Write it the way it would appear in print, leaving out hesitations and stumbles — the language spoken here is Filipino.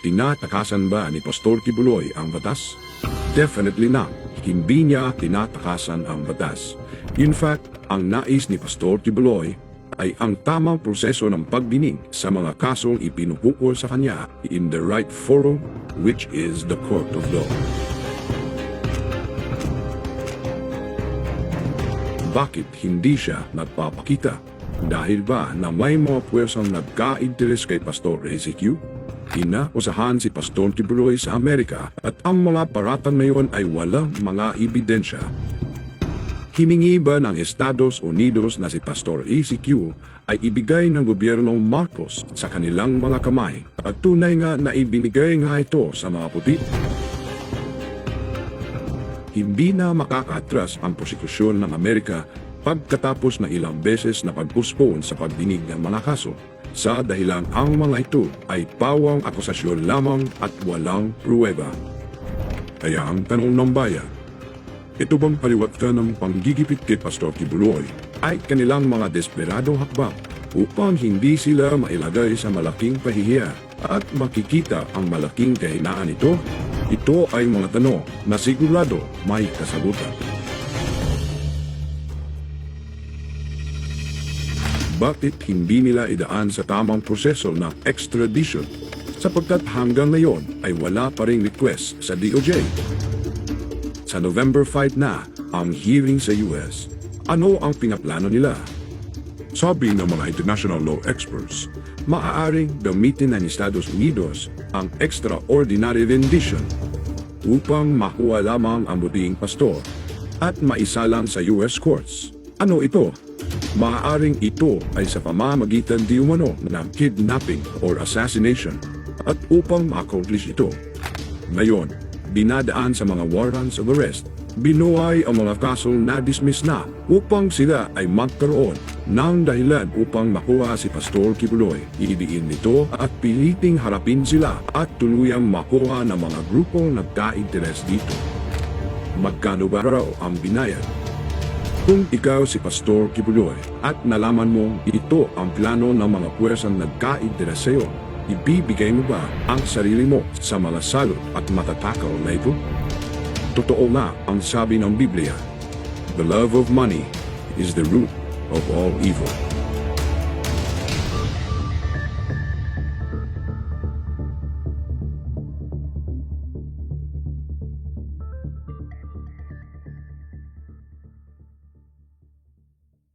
Tinatakasan ba ni Pastor Kibuloy ang batas? Definitely not. Hindi niya tinatakasan ang batas. In fact, ang nais ni Pastor Kibuloy ay ang tamang proseso ng pagdinig sa mga kasong ipinupukol sa kanya in the right forum, which is the court of law. Bakit hindi siya nagpapakita? Dahil ba na may mga puwersang nagka-interes kay Pastor EZQ? Inausahan si Pastor Kibuloy sa Amerika at ang mga paratang ngayon ay walang mga ebidensya. Himingi ba ng Estados Unidos na si Pastor EZQ ay ibigay ng gobyernong Marcos sa kanilang mga kamay at tunay nga na ibinigay nga ito sa mga puti? Hindi na makakatras ang prosekusyon ng Amerika pagkatapos na ilang beses na pag-postpone sa pagdinig ng mga kaso sa dahilan ang mga ito ay pawang akusasyon lamang at walang pruweba. Kaya ang tanong ng bayan, ito bang paliwatan ng panggigipit kay Pastor Kibuloy ay kanilang mga desperadong hakbang upang hindi sila mailagay sa malaking pahihiya at makikita ang malaking kahinaan nito? Ito ay mga tanong na sigurado may kasagutan. Bakit hindi nila idaan sa tamang proseso ng extradition sapagkat hanggang ngayon ay wala pa ring request sa DOJ? Sa November 5 na ang hearing sa US. Ano ang pinaplano nila? Sabi ng mga international law experts, maaaring gamitin ng Estados Unidos ang extraordinary rendition upang makuha lamang ang buting pastor at maisalang sa US courts. Ano ito? Maaaring ito ay sa pamamagitan di umano ng kidnapping or assassination at upang ma-accomplish ito. Ngayon, dinadaan sa mga warrants of arrest, binuhay ang mga kasong na-dismiss na upang sila ay magkaroon ng dahilan upang makuha si Pastor Kibuloy. Iidiin nito at piliting harapin sila at tuluyang makuha ng mga grupong nagka-interes dito. Magkano ba raw ang binayad? Kung ikaw si Pastor Kibuloy at nalaman mong ito ang plano ng mga puwersang nagka-interes sa iyo, ibibigay mo ba ang sarili mo sa mga salot at matatakaw na ito? Totoo nga ang sabi ng Biblia, the love of money is the root of all evil.